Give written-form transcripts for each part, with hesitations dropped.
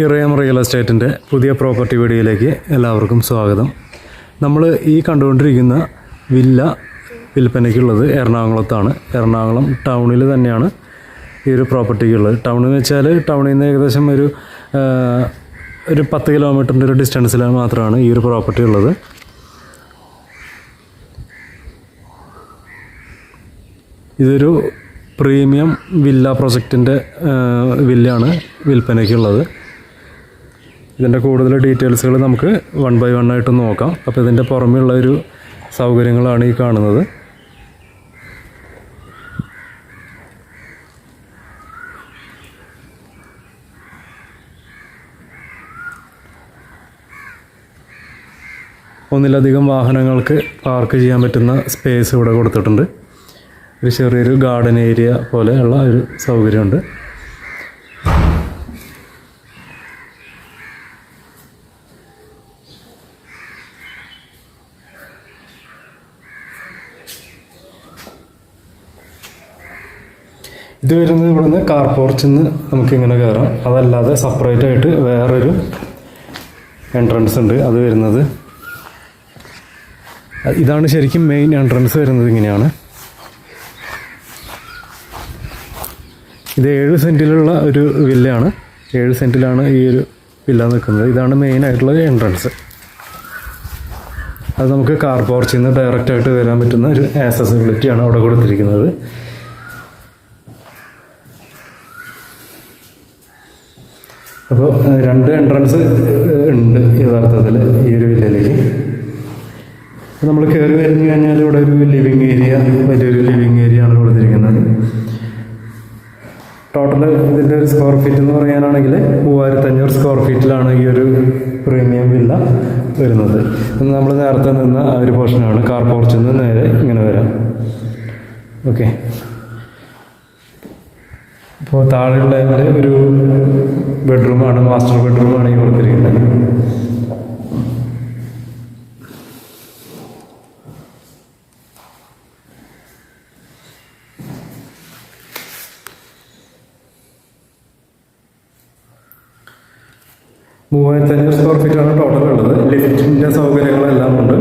ഇറയം real എസ്റ്റേറ്റിൻ്റെ പുതിയ property വീഡിയോയിലേക്ക് എല്ലാവർക്കും സ്വാഗതം. നമ്മൾ ഈ കണ്ടുകൊണ്ടിരിക്കുന്ന വില്ല വിൽപ്പനയ്ക്കുള്ളത് എറണാകുളത്താണ്. എറണാകുളം ടൗണിൽ തന്നെയാണ് ഈ ഒരു പ്രോപ്പർട്ടിക്കുള്ളത്. ടൗൺ എന്ന് വെച്ചാൽ ടൗണിൽ നിന്ന് ഏകദേശം ഒരു 10 കിലോമീറ്ററിൻ്റെ ഒരു ഡിസ്റ്റൻസിൽ മാത്രമാണ് ഈ ഒരു പ്രോപ്പർട്ടി ഉള്ളത്. ഇതൊരു പ്രീമിയം വില്ല പ്രൊജക്റ്റിൻ്റെ വില്ലയാണ് വിൽപ്പനയ്ക്കുള്ളത്. ഇതിൻ്റെ കൂടുതൽ ഡീറ്റെയിൽസുകൾ നമുക്ക് 1 by 1 ആയിട്ട് നോക്കാം. അപ്പോൾ ഇതിൻ്റെ പുറമെയുള്ള ഒരു സൗകര്യങ്ങളാണ് ഈ കാണുന്നത്. ഒന്നിലധികം വാഹനങ്ങൾക്ക് പാർക്ക് ചെയ്യാൻ പറ്റുന്ന സ്പേസ് ഇവിടെ കൊടുത്തിട്ടുണ്ട്. ഒരു ചെറിയൊരു ഗാർഡൻ ഏരിയ പോലെയുള്ള ഒരു സൗകര്യമുണ്ട്. ഇത് വരുന്നത് ഇവിടുന്ന് കാർ പോർച്ചിൽ നിന്ന് നമുക്കിങ്ങനെ കയറാം. അതല്ലാതെ സെപ്പറേറ്റ് ആയിട്ട് വേറൊരു എൻട്രൻസ് ഉണ്ട്. അത് വരുന്നത് ഇതാണ് ശരിക്കും മെയിൻ എൻട്രൻസ് വരുന്നത്. ഇങ്ങനെയാണ്. ഇത് 7 സെൻറ്റിലുള്ള ഒരു വില്ലയാണ്. 7 സെൻറ്റിലാണ് ഈ ഒരു വില്ല നിൽക്കുന്നത്. ഇതാണ് മെയിൻ ആയിട്ടുള്ള എൻട്രൻസ്. അത് നമുക്ക് കാർ പോർച്ചിൽ നിന്ന് ഡയറക്റ്റായിട്ട് വരാൻ പറ്റുന്ന ഒരു ആക്സസിബിലിറ്റിയാണ് അവിടെ കൊടുത്തിരിക്കുന്നത്. അപ്പോൾ 2 എൻട്രൻസ് ഉണ്ട് യഥാർത്ഥത്തിൽ ഈ ഒരു വില്ലയിലേക്ക്. നമ്മൾ കയറി കഴിഞ്ഞ് കഴിഞ്ഞാൽ ഇവിടെ ഒരു ലിവിങ് ഏരിയ, വലിയൊരു ലിവിങ് ഏരിയ ആണ് കൊടുത്തിരിക്കുന്നത്. ടോട്ടൽ ഇതിൻ്റെ ഒരു സ്ക്വയർ ഫീറ്റ് എന്ന് പറയാനാണെങ്കിൽ 3500 സ്ക്വയർ ഫീറ്റിലാണ് ഈ ഒരു പ്രീമിയം വില്ല വരുന്നത്. നമ്മൾ നേരത്തെ നിന്ന ആ ഒരു പോർഷനാണ്. കാർ പോർച്ചിൽ നിന്ന് നേരെ ഇങ്ങനെ വരാം. ഓക്കെ. ഇപ്പോൾ താഴെയുള്ള ഒരു ബെഡ്റൂമാണ്, മാസ്റ്റർ ബെഡ്റൂമാണ് ഈ കൊടുത്തിരിക്കുന്നത്. $3500 സ്ക്വയർ ഫീറ്റാണ് ടോട്ടൽ ഉള്ളത്. ലിഫ്റ്റിൻ്റെ സൗകര്യങ്ങളെല്ലാം ഉണ്ട്.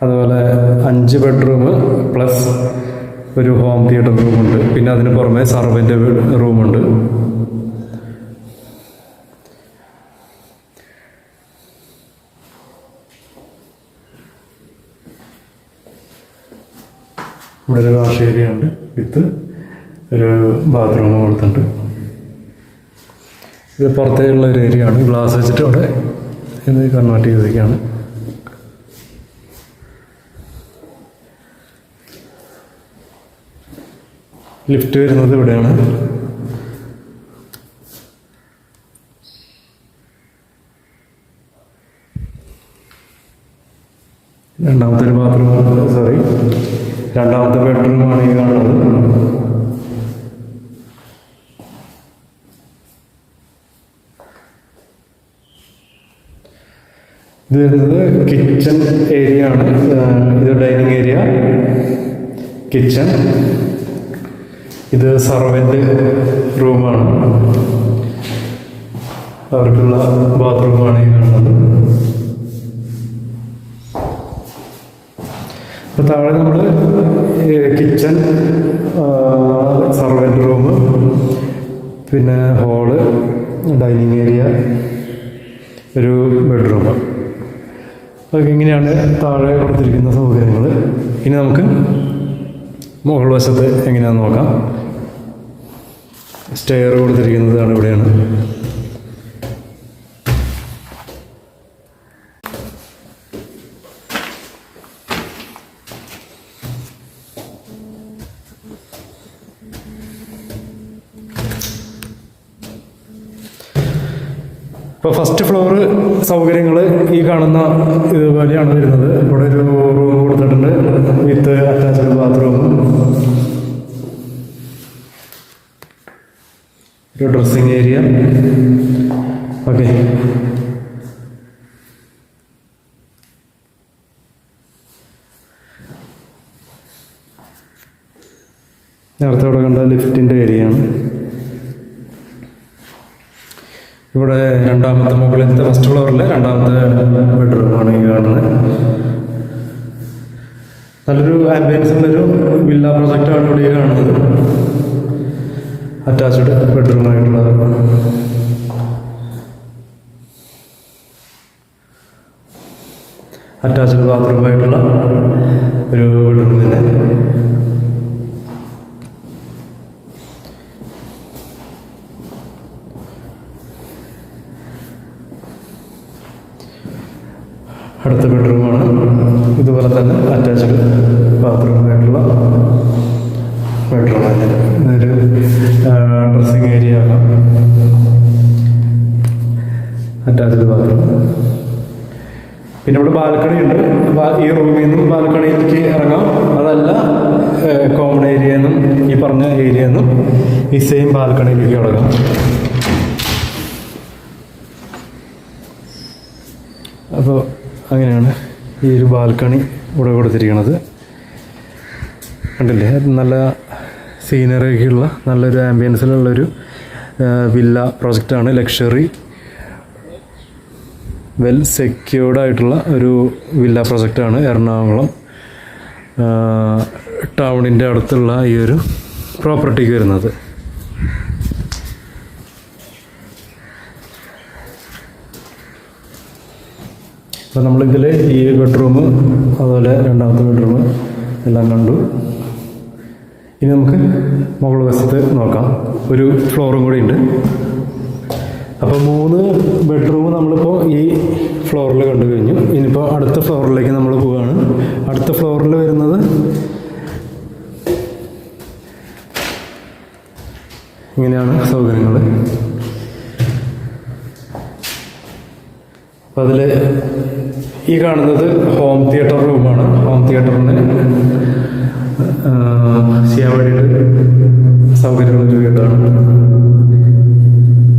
അതുപോലെ 5 ബെഡ്റൂം പ്ലസ് ഒരു ഹോം തിയേറ്റർ റൂമുണ്ട്. പിന്നെ അതിന് പുറമെ സർവൻ്റ് റൂമുണ്ട്. ഇവിടെ ഒരു വാഷ് ഏരിയ ഉണ്ട് വിത്ത് ഒരു ബാത്റൂം കൊടുത്തിട്ടുണ്ട്. ഇത് പുറത്തേക്കുള്ള ഒരു ഏരിയ ആണ്. ഗ്ലാസ് വെച്ചിട്ട് അവിടെ ഇത് കൺവേർട്ട് ചെയ്തിരിക്കുകയാണ്. ലിഫ്റ്റ് വരുന്നത് ഇവിടെയാണ്. രണ്ടാമത്തെ ബെഡ്റൂമാണ് ഈ കാണുന്നത്. ഇത് വരുന്നത് കിച്ചൺ ഏരിയ ആണ്. ഇത് ഡൈനിങ് ഏരിയ, കിച്ചൺ. ഇത് സർവൻ്റ് റൂമാണ്. അവർക്കുള്ള ബാത്റൂമാണ് ഈ കാണുന്നത്. അപ്പോൾ താഴെ നമ്മൾ കിച്ചൺ, സർവൻ്റ് റൂം, പിന്നെ ഹോള്, ഡൈനിങ് ഏരിയ, ഒരു ബെഡ്റൂം. അതൊക്കെ ഇങ്ങനെയാണ് താഴെ കൊടുത്തിരിക്കുന്ന സൗകര്യങ്ങൾ. ഇനി നമുക്ക് മുകൾ വശത്ത് എങ്ങനെയാണെന്ന് നോക്കാം. സ്റ്റെയർ കൊടുത്തിരിക്കുന്നതാണ് ഇവിടെയാണ്. ഇപ്പോൾ ഫസ്റ്റ് ഫ്ലോർ സൗകര്യങ്ങൾ ഈ കാണുന്ന ഇതുപോലെയാണ് വരുന്നത്. ഇവിടെ ഒരു റൂം കൊടുത്തിട്ടുണ്ട് വിത്ത് അറ്റാച്ച്ഡ് ബാത്റൂം, ഒരു ഡ്രസ്സിങ് ഏരിയ. ഓക്കെ. നേരത്തെ ഇവിടെ കണ്ട ലിഫ്റ്റിൻ്റെ ഏരിയയാണ്. ഇവിടെ രണ്ടാമത്തെ മുകളിലത്തെ ഫസ്റ്റ് ഫ്ലോറിലെ രണ്ടാമത്തെ ബെഡ്റൂമാണ് ഈ കാണുന്നത്. നല്ലൊരു ആംബിയൻസ് ഉള്ളൊരു വില്ല പ്രൊജക്റ്റാണ് ഇവിടെ കാണുന്നത്. അറ്റാച്ച്ഡ് ബെഡ്റൂമായിട്ടുള്ളത്. അറ്റാച്ച്ഡ് ബാത്റൂമായിട്ടുള്ള ഒരു ബെഡ്റൂം തന്നെ. അടുത്ത ബെഡ്റൂമാണ്. ഇതുപോലെ തന്നെ അറ്റാച്ച്ഡ് ബാത്റൂമായിട്ടുള്ള ബെഡ്റൂം തന്നെ. ഇതൊരു ഡ്രസ്സിങ് ഏരിയ ആകാം. Attached bathroom. പിന്നെ ഇവിടെ ബാൽക്കണി ഉണ്ട്. ഈ റൂമിൽ നിന്നും ബാൽക്കണിയിലേക്ക് ഇറങ്ങാം. അതല്ല കോമൺ ഏരിയ എന്നും ഈ പറഞ്ഞ ഏരിയ എന്നും ഈ സെയിം ബാൽക്കണിയിലേക്ക് ഇറങ്ങാം. അപ്പോൾ അങ്ങനെയാണ് ഈ ഒരു ബാൽക്കണി ഇവിടെ കൊടുത്തിരിക്കുന്നത്. കണ്ടില്ലേ, നല്ല സീനറിയൊക്കെയുള്ള നല്ലൊരു ആംബിയൻസിലുള്ളൊരു വില്ല പ്രൊജക്റ്റാണ്. ലക്ഷറി വെൽ സെക്യൂർഡ് ആയിട്ടുള്ള ഒരു വില്ല പ്രൊജക്റ്റാണ്. എറണാകുളം ടൗണിൻ്റെ അടുത്തുള്ള ഈ ഒരു പ്രോപ്പർട്ടിക്ക് വരുന്നത്. അപ്പോൾ നമ്മളിതിൽ ഈ ബെഡ്റൂം അതുപോലെ രണ്ടാമത്തെ ബെഡ്റൂം എല്ലാം കണ്ടു. ഇനി നമുക്ക് മുകൾ വശത്ത് നോക്കാം. ഒരു ഫ്ലോറും കൂടി ഉണ്ട്. അപ്പോൾ 3 ബെഡ്റൂം നമ്മളിപ്പോൾ ഈ ഫ്ലോറിൽ കണ്ടു കഴിഞ്ഞു. ഇനിയിപ്പോൾ അടുത്ത ഫ്ലോറിലേക്ക് നമ്മൾ പോവുകയാണ്. അടുത്ത ഫ്ലോറിൽ വരുന്നത് ഇങ്ങനെയാണ് സൗകര്യങ്ങൾ. അപ്പോൾ അതിൽ ഈ കാണുന്നത് ഹോം തിയേറ്റർ റൂമാണ്. ഹോം തിയേറ്ററിന് ചെയ്യാൻ വേണ്ടിയിട്ട് സൗകര്യമുള്ളൊരു വീടാണ്.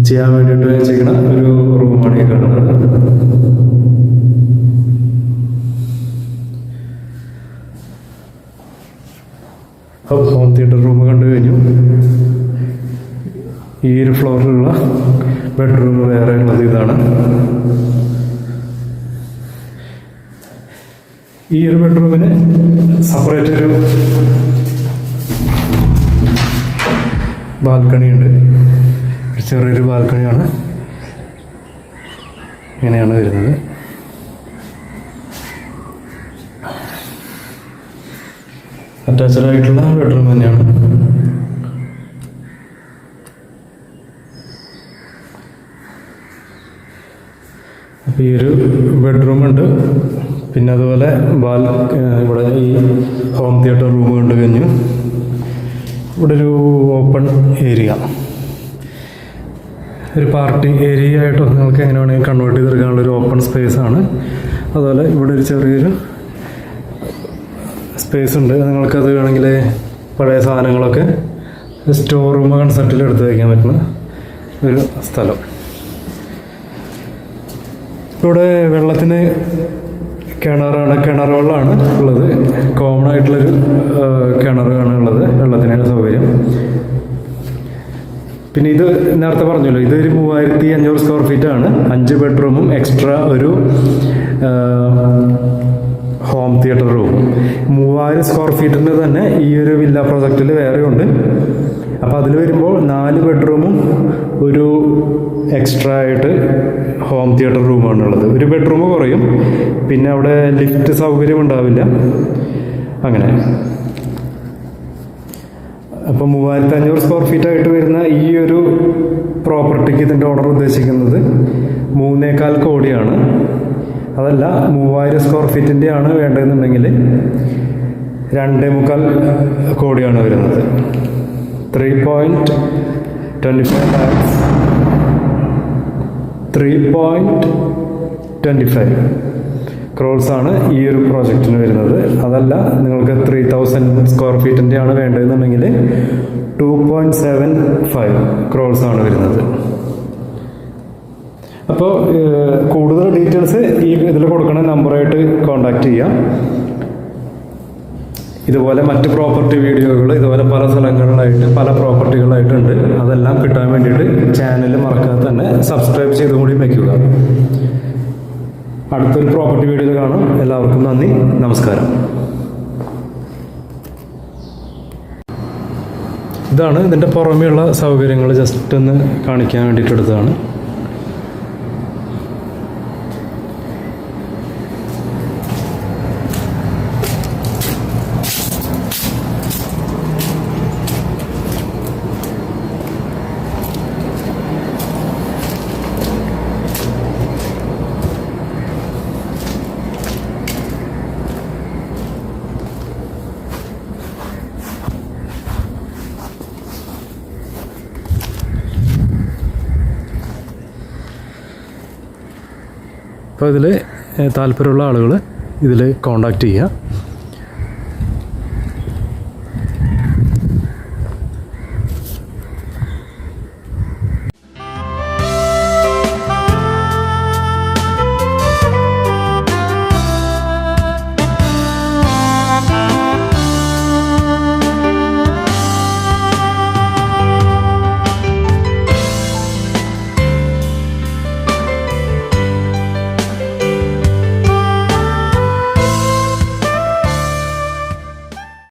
ചെയ്യാൻ വേണ്ടിയിട്ട് വെച്ചിരിക്കുന്ന ഒരു റൂമാണ് ഈ കാണുന്നത്. ഹോം തിയേറ്റർ റൂം കണ്ടു കഴിഞ്ഞു. ഈ ഒരു ഫ്ലോറിലുള്ള ബെഡ്റൂം വേറെ ഉള്ളത് ഇതാണ്. ഈ ഒരു ബെഡ്റൂമിന് സെപ്പറേറ്റ് ഒരു ബാൽക്കണി ഉണ്ട്. ചെറിയൊരു ബാൽക്കണിയാണ്. ഇങ്ങനെയാണ് വരുന്നത്. അറ്റാച്ച്ഡ് ആയിട്ടുള്ള ബെഡ്റൂം തന്നെയാണ്. അപ്പോൾ ഈ ഒരു ബെഡ്റൂമുണ്ട്. പിന്നെ അതുപോലെ ഇവിടെ ഈ ഹോം തിയേറ്റർ റൂം കണ്ടു കഴിഞ്ഞു. ഇവിടെ ഒരു ഓപ്പൺ ഏരിയ, ഒരു പാർട്ടി ഏരിയ ആയിട്ട് നിങ്ങൾക്ക് എങ്ങനെ വേണമെങ്കിൽ കൺവേർട്ട് ചെയ്തെടുക്കാനുള്ള ഒരു ഓപ്പൺ സ്പേസ് ആണ്. അതുപോലെ ഇവിടെ ഒരു ചെറിയൊരു സ്പേസ് ഉണ്ട്. നിങ്ങൾക്കത് വേണമെങ്കിൽ പഴയ സാധനങ്ങളൊക്കെ സ്റ്റോർ റൂം കൺസെപ്റ്റിൽ എടുത്ത് വയ്ക്കാൻ പറ്റുന്ന ഒരു സ്ഥലം. ഇവിടെ വെള്ളത്തിന് കിണർ വെള്ളമാണ് ഉള്ളത്. കോമൺ ആയിട്ടുള്ളൊരു കിണറാണ് ഉള്ളത്. വെള്ളത്തിനുള്ള സൗകര്യം. പിന്നെ ഇത് നേരത്തെ പറഞ്ഞല്ലോ, ഇതൊരു 3500 സ്ക്വയർ ഫീറ്റാണ്. 5 ബെഡ്റൂമും എക്സ്ട്രാ ഒരു ഹോം തിയേറ്റർ റൂമും. 3000 സ്ക്വയർ ഫീറ്റിൻ്റെ തന്നെ ഈ ഒരു വില്ല പ്രോജക്റ്റിൽ വേറെ ഉണ്ട്. അപ്പോൾ അതിൽ വരുമ്പോൾ 4 ബെഡ്റൂമും ഒരു എക്സ്ട്രാ ആയിട്ട് ഹോം തിയേറ്റർ റൂമാണുള്ളത്. ഒരു ബെഡ്റൂം കുറയും. പിന്നെ അവിടെ ലിഫ്റ്റ് സൗകര്യം ഉണ്ടാവില്ല. അങ്ങനെ അപ്പോൾ 3500 സ്ക്വയർ ഫീറ്റ് ആയിട്ട് വരുന്ന ഈ ഒരു പ്രോപ്പർട്ടിക്ക് ഇതിൻ്റെ ഓർഡർ ഉദ്ദേശിക്കുന്നത് 3.25 കോടിയാണ്. അതല്ല 3000 സ്ക്വയർ ഫീറ്റിൻ്റെ ആണ് വേണ്ടതെന്നുണ്ടെങ്കിൽ 2.25 കോടിയാണ് വരുന്നത്. 3.25 ക്രോൾസാണ് ഈ ഒരു പ്രോജക്റ്റിന് വരുന്നത്. അതല്ല നിങ്ങൾക്ക് 3000 സ്ക്വയർ ഫീറ്റിൻ്റെ ആണ് വേണ്ടതെന്നുണ്ടെങ്കിൽ 2.75 ക്രോൾസാണ് വരുന്നത്. അപ്പോൾ കൂടുതൽ ഡീറ്റെയിൽസ് ഈ ഇതിൽ കൊടുക്കുന്ന നമ്പറായിട്ട് കോൺടാക്റ്റ് ചെയ്യാം. ഇതുപോലെ മറ്റ് പ്രോപ്പർട്ടി വീഡിയോകൾ ഇതുപോലെ പല സ്ഥലങ്ങളിലായിട്ട് പല പ്രോപ്പർട്ടികളായിട്ടുണ്ട്. അതെല്ലാം കിട്ടാൻ വേണ്ടിയിട്ട് ചാനൽ മറക്കാതെ തന്നെ സബ്സ്ക്രൈബ് ചെയ്തും കൂടി വയ്ക്കുക. അടുത്തൊരു പ്രോപ്പർട്ടി വീഡിയോയിൽ കാണാം. എല്ലാവർക്കും നന്ദി, നമസ്കാരം. ഇതാണ് ഇതിൻ്റെ പുറമെയുള്ള സൗകര്യങ്ങൾ ജസ്റ്റ് ഒന്ന് കാണിക്കാൻ വേണ്ടിയിട്ടെടുത്തതാണ്. അപ്പോൾ ഇതിൽ താല്പര്യമുള്ള ആളുകൾ ഇതിൽ കോൺടാക്റ്റ് ചെയ്യുക.